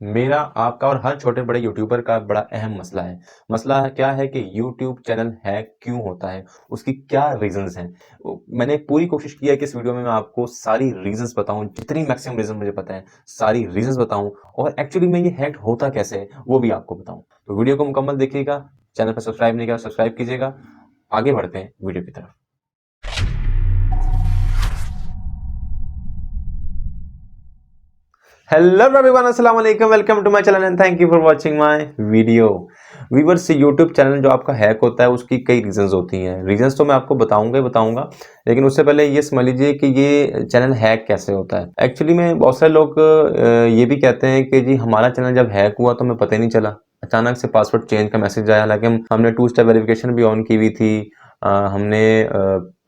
मेरा, आपका और हर छोटे बड़े यूट्यूबर का बड़ा अहम मसला है। मसला क्या है कि यूट्यूब चैनल हैक क्यों होता है? उसकी क्या रीज़न्स हैं? मैंने पूरी कोशिश की है कि इस वीडियो में मैं आपको सारी रीज़न्स बताऊँ, जितनी मैक्सिमम रीज़न मुझे पता है, सारी रीज़न्स बताऊँ और एक्चुअली में ये हैक होता कैसे है, वो भी आपको बताऊँ। तो वीडियो को मुकम्मल देखिएगा, चैनल पर सब्सक्राइब नहीं किया, सब्सक्राइब कीजिएगा। आगे बढ़ते हैं वीडियो की तरफ। हेलो एवरीवन, अस्सलाम वालेकुम, welcome to my channel and thank you for watching my video. Viewers, YouTube channel जो आपका हैक होता है उसकी कई रीजंस होती हैं। रीजंस तो मैं आपको बताऊंगा ही बताऊंगा, लेकिन उससे पहले ये समझ लीजिए कि ये चैनल हैक कैसे होता है। एक्चुअली में बहुत सारे लोग ये भी कहते हैं कि जी हमारा चैनल जब हैक हुआ तो हमें पता ही नहीं चला, अचानक से पासवर्ड चेंज का मैसेज आया। हालांकि हमने 2 स्टेप वेरिफिकेशन भी ऑन की हुई थी, हमने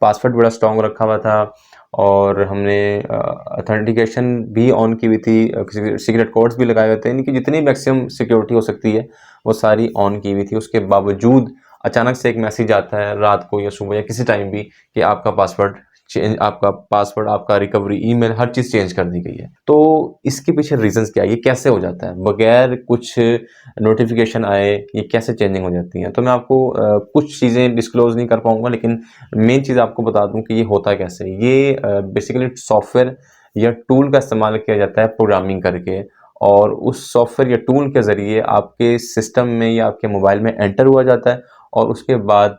पासवर्ड बड़ा स्ट्रॉन्ग रखा हुआ था और हमने ऑथेंटिकेशन भी ऑन की हुई थी, सीक्रेट कोड्स भी लगाए हुए थे, यानी कि जितनी मैक्सिमम सिक्योरिटी हो सकती है वो सारी ऑन की हुई थी। उसके बावजूद अचानक से एक मैसेज आता है रात को या सुबह या किसी टाइम भी कि आपका पासवर्ड, आपका रिकवरी ईमेल, हर चीज़ चेंज कर दी गई है। तो इसके पीछे रीजंस क्या है, ये कैसे हो जाता है बगैर कुछ नोटिफिकेशन आए, ये कैसे चेंजिंग हो जाती है? तो मैं आपको कुछ चीज़ें डिस्क्लोज नहीं कर पाऊंगा, लेकिन मेन चीज़ आपको बता दूं कि ये होता कैसे है। ये बेसिकली सॉफ्टवेयर या टूल का इस्तेमाल किया जाता है प्रोग्रामिंग करके, और उस सॉफ्टवेयर या टूल के ज़रिए आपके सिस्टम में या आपके मोबाइल में एंटर हुआ जाता है और उसके बाद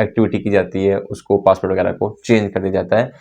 एक्टिविटी की जाती है, उसको पासवर्ड वगैरह को चेंज कर दिया जाता है,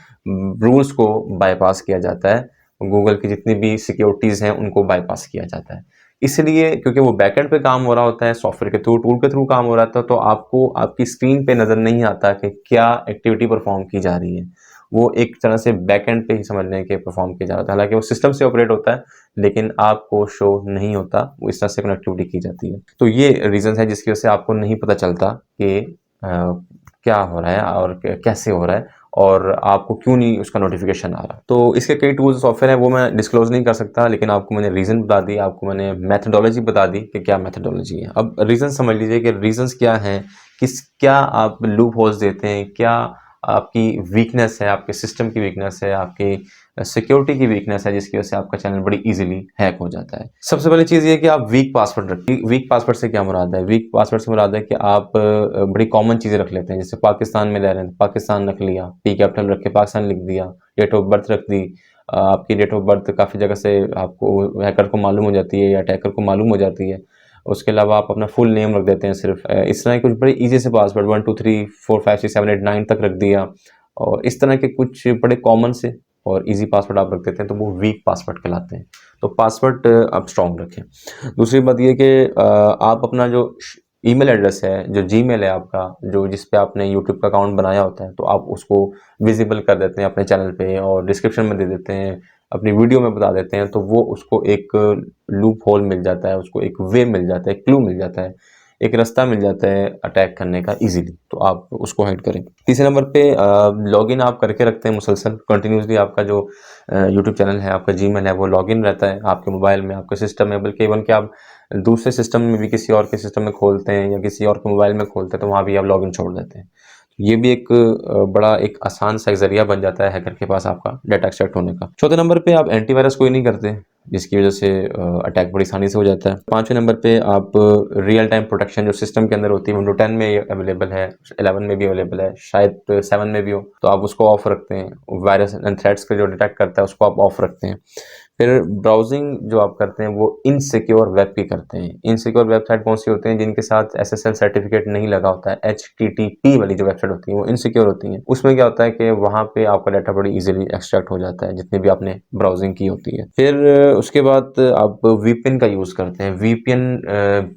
रूल्स को बाईपास किया जाता है, गूगल की जितनी भी सिक्योरिटीज़ हैं उनको बाईपास किया जाता है। इसलिए क्योंकि वो बैकएंड पे काम हो रहा होता है, सॉफ्टवेयर के थ्रू, टूल के थ्रू काम हो रहा था, तो आपको आपकी स्क्रीन पे नज़र नहीं आता कि क्या एक्टिविटी परफॉर्म की जा रही है। वो एक तरह से बैकएंड पे ही समझ लें कि परफॉर्म किया जा रहा था। हालांकि वो सिस्टम से ऑपरेट होता है, लेकिन आपको शो नहीं होता, वो इस तरह से कनेक्टिविटी की जाती है। तो ये रीजन है जिसकी वजह से आपको नहीं पता चलता कि क्या हो रहा है और कैसे हो रहा है और आपको क्यों नहीं उसका नोटिफिकेशन आ रहा। तो इसके कई टूल्स सॉफ्टवेयर हैं, वो मैं डिस्क्लोज नहीं कर सकता, लेकिन आपको मैंने रीज़न बता दी, आपको मैंने मेथडोलॉजी बता दी कि क्या मेथडोलॉजी है। अब रीज़न समझ लीजिए कि रीजंस क्या हैं, क्या आप लूप होल्स देते हैं, क्या आपकी वीकनेस है, आपके सिस्टम की वीकनेस है, आपकी सिक्योरिटी की वीकनेस है, जिसकी वजह से आपका चैनल बड़ी इजीली हैक हो जाता है। सबसे पहली चीज़ ये कि आप वीक पासवर्ड रखिए। वीक पासवर्ड से क्या मुराद है? वीक पासवर्ड से मुराद है कि आप बड़ी कॉमन चीज़ें रख लेते हैं। जैसे पाकिस्तान में रह रहे हैं, पाकिस्तान रख लिया, पी कैपिटल रख के पाकिस्तान लिख दिया, डेट ऑफ बर्थ रख दी। आपकी डेट ऑफ बर्थ काफ़ी जगह से आपको हैकर को मालूम हो जाती है या अटैकर को मालूम हो जाती है। उसके अलावा आप अपना फुल नेम रख देते हैं सिर्फ। इस तरह के कुछ बड़े ईजी से पासवर्ड 1 2 3 4 5 6 7 8 9 तक रख दिया, और इस तरह के कुछ बड़े कॉमन से और इजी पासवर्ड आप रख देते हैं, तो वो वीक पासवर्ड कहलाते हैं। तो पासवर्ड आप स्ट्रॉन्ग रखें। दूसरी बात ये कि आप अपना जो ईमेल एड्रेस है, जो जीमेल है आपका, जो जिस पे आपने यूट्यूब का अकाउंट बनाया होता है, तो आप उसको विजिबल कर देते हैं अपने चैनल पे और डिस्क्रिप्शन में दे देते हैं, अपनी वीडियो में बता देते हैं, तो वो उसको एक लूप होल मिल जाता है, उसको एक वे मिल जाता है, क्लू मिल जाता है, एक रास्ता मिल जाता है अटैक करने का इजीली, तो आप उसको हाइड करें। तीसरे नंबर पे लॉगिन आप करके रखते हैं मुसलसल कंटिन्यूसली। आपका जो यूट्यूब चैनल है, आपका जीमेल है, वो लॉगिन रहता है आपके मोबाइल में, आपके सिस्टम में, बल्कि इवन कि आप दूसरे सिस्टम में भी किसी और के सिस्टम में खोलते हैं या किसी और के मोबाइल में खोलते हैं, तो वहाँ भी आप लॉगिन छोड़ देते हैं। ये भी एक बड़ा एक आसान सा जरिया बन जाता है हैकर के पास आपका डाटा एक्सट्रैक्ट होने का। चौथे नंबर पे आप एंटीवायरस कोई नहीं करते, जिसकी वजह से अटैक बड़ी आसानी से हो जाता है। पांचवें नंबर पे आप रियल टाइम प्रोटेक्शन जो सिस्टम के अंदर होती है, विंडो 10 में अवेलेबल है, 11 में भी अवेलेबल है, शायद 7 में भी हो, तो आप उसको ऑफ रखते हैं। वायरस एंड थ्रेट्स को जो डिटेक्ट करता है उसको आप ऑफ रखते हैं। फिर ब्राउजिंग जो आप करते हैं वो इनसिक्योर वेब की करते हैं। इनसिक्योर वेबसाइट कौन सी होते हैं? जिनके साथ एसएसएल सर्टिफिकेट नहीं लगा होता है, एचटीटीपी वाली जो वेबसाइट होती है वो इनसिक्योर होती हैं। उसमें क्या होता है कि वहाँ पे आपका डाटा बड़ी इजीली एक्सट्रैक्ट हो जाता है, जितनी भी आपने ब्राउजिंग की होती है। फिर उसके बाद आप वीपीएन का यूज़ करते हैं। वीपीएन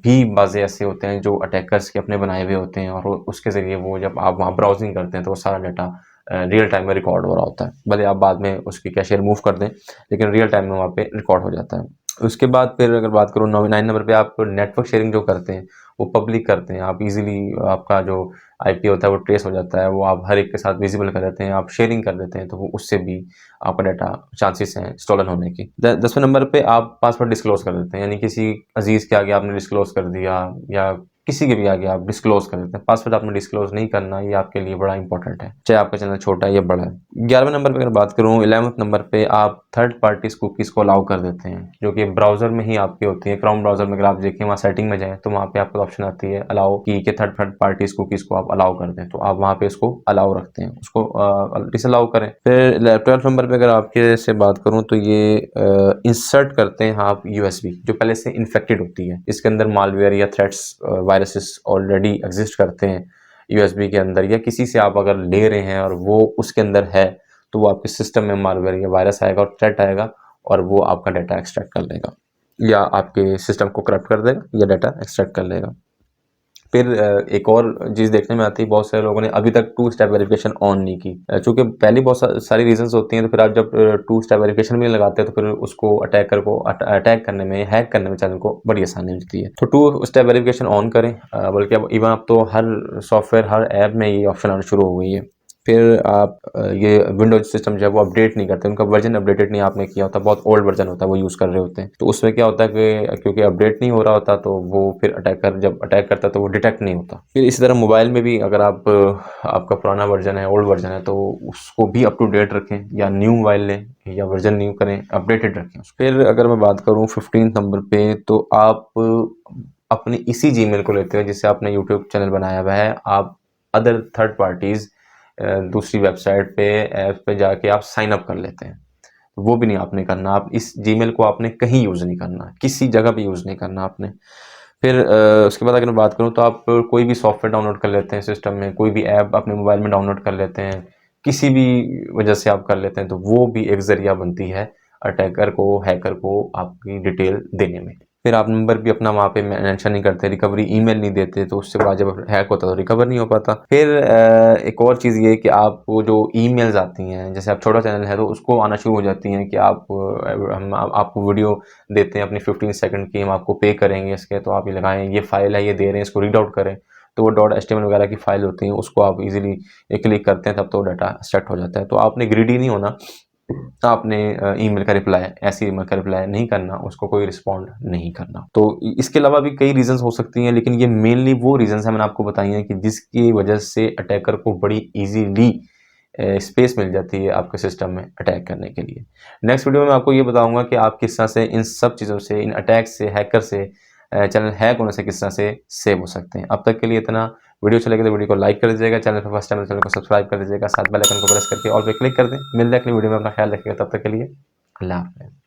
भी बाज़े ऐसे होते हैं जो अटैकर्स के अपने बनाए हुए होते हैं, और उसके ज़रिए वो जब आप वहाँ ब्राउजिंग करते हैं तो वो सारा डाटा रियल टाइम में रिकॉर्ड हो रहा होता है। भले आप बाद में उसकी कैशे रिमूव कर दें, लेकिन रियल टाइम में वहाँ पे रिकॉर्ड हो जाता है। उसके बाद फिर अगर बात करूँ 9 नंबर पे, आप नेटवर्क शेयरिंग जो करते हैं वो पब्लिक करते हैं। आप इजीली आपका जो आईपी होता है वो ट्रेस हो जाता है, वो आप हर एक के साथ विजिबल कर देते हैं, आप शेयरिंग कर देते हैं, तो वो उससे भी आपका डाटा चांसेस हैं स्टोलन होने की। 10वें नंबर पे आप पासवर्ड डिस्क्लोज कर देते हैं, यानी किसी अजीज के आगे आपने डिस्क्लोज कर दिया या किसी के भी आगे आप डिस्क्लोज कर देते हैं। पासवर्ड आपने डिस्क्लोज नहीं करना, ये आपके लिए बड़ा इंपॉर्टेंट है, चाहे आपका चैनल छोटा है या बड़ा है। 11वें नंबर पे अगर बात करूँ, 11वें नंबर पे आप थर्ड पार्टीज कुकीज़ को अलाउ कर देते हैं, जो कि ब्राउज़र में ही आपकी होती है। क्रोम ब्राउज़र में अगर आप देखें, वहाँ सेटिंग में जाएँ तो वहाँ पे आपको ऑप्शन आती है अलाउ की, कि थर्ड पार्टीज कुकीज़ को आप अलाउ कर दें, तो आप वहाँ पे इसको अलाउ रखते हैं, उसको डिसअलाउ करें। फिर 12वें नंबर पे अगर आपके से बात करूँ तो ये इंसर्ट करते हैं आप यूएसबी जो पहले से इन्फेक्टेड होती है, इसके अंदर मालवेयर या थ्रेट्स वायरसेस ऑलरेडी एग्जिस्ट करते हैं यूएसबी के अंदर, या किसी से आप अगर ले रहे हैं और वो उसके अंदर है, तो वो आपके सिस्टम में मालवेयर या वायरस आएगा और थ्रेट आएगा और वो आपका डाटा एक्सट्रैक्ट कर लेगा, या आपके सिस्टम को करप्ट कर देगा या डाटा एक्सट्रैक्ट कर लेगा। फिर एक और चीज़ देखने में आती है, बहुत सारे लोगों ने अभी तक 2 स्टेप वेरिफिकेशन ऑन नहीं की, चूँकि पहले बहुत सारी रीजंस होती हैं, तो फिर आप जब 2 स्टेप वेरिफिकेशन भी लगाते हैं तो फिर उसको अटैक करने में, हैक करने में चैनल को बड़ी आसानी मिलती है। तो 2 स्टेप वेरिफिकेशन ऑन करें, बल्कि अब इवन अब तो हर सॉफ्टवेयर, हर ऐप में ये ऑप्शन आना शुरू हो गई है। फिर आप ये विंडोज सिस्टम जो है वो अपडेट नहीं करते, उनका वर्जन अपडेटेड नहीं आपने किया होता, बहुत ओल्ड वर्जन होता है वो यूज़ कर रहे होते हैं, तो उसमें क्या होता है कि क्योंकि अपडेट नहीं हो रहा होता, तो वो फिर अटैकर जब अटैक करता है तो वो डिटेक्ट नहीं होता। फिर इसी तरह मोबाइल में भी अगर आपका पुराना वर्जन है, ओल्ड वर्जन है, तो उसको भी अप टू डेट रखें, या न्यू मोबाइल लें या वर्जन न्यू करें, अपडेटेड रखें। फिर अगर मैं बात करूँ 15 नंबर पे, तो आप अपनी इसी जीमेल को लेते हैं जिससे आपने यूट्यूब चैनल बनाया हुआ है, आप अदर थर्ड पार्टीज़ दूसरी वेबसाइट पे, ऐप पे जाके आप साइन अप कर लेते हैं, वो भी नहीं आपने करना। आप इस जीमेल को आपने कहीं यूज़ नहीं करना, किसी जगह पे यूज़ नहीं करना आपने। फिर उसके बाद अगर मैं बात करूँ तो आप कोई भी सॉफ्टवेयर डाउनलोड कर लेते हैं सिस्टम में, कोई भी ऐप अपने मोबाइल में डाउनलोड कर लेते हैं, किसी भी वजह से आप कर लेते हैं, तो वो भी एक ज़रिया बनती है अटैकर को, हैकर को आपकी डिटेल देने में। फिर आप नंबर भी अपना वहाँ पे मेंशन नहीं करते, रिकवरी ईमेल नहीं देते, तो उससे बाद जब हैक होता है तो रिकवर नहीं हो पाता। फिर एक और चीज़ ये कि आपको जो ईमेल्स आती हैं, जैसे आप छोटा चैनल है तो उसको आना शुरू हो जाती हैं कि हम आपको वीडियो देते हैं अपनी 15 सेकंड की, हम आपको पे करेंगे इसके, तो आप ये लगाएं, ये फाइल है, ये दे रहे हैं, इसको रीड आउट करें। तो वो .html वगैरह की फाइल होती हैं, उसको आप इजीली क्लिक करते हैं, तब तो डाटा एक्सट्रैक्ट हो जाता है। तो आपने ग्रीडी नहीं होना, आपने ईमेल का रिप्लाई, ऐसी ईमेल का रिप्लाई नहीं करना, उसको कोई रिस्पॉन्ड नहीं करना। तो इसके अलावा भी कई रीजंस हो सकती हैं, लेकिन ये मेनली वो रीजंस हैं मैंने आपको बताई हैं कि जिसकी वजह से अटैकर को बड़ी इजीली स्पेस मिल जाती है आपके सिस्टम में अटैक करने के लिए। नेक्स्ट वीडियो में मैं आपको ये बताऊंगा कि आप किस तरह से इन सब चीज़ों से, इन अटैक से, हैकर से, चैनल हैक होने से किस तरह से सेव हो सकते हैं। अब तक के लिए इतना। वीडियो अच्छा लगे तो वीडियो को लाइक कर दीजिएगा, चैनल पर फर्स्ट टाइम चैनल को सब्सक्राइब कर दीजिएगा, साथ बेल आइकन को प्रेस करके ऑल पे क्लिक कर दें। मिलते हैं अगली वीडियो में, अपना ख्याल रखिएगा, तब तक के लिए अल्लाह हाफ़िज़।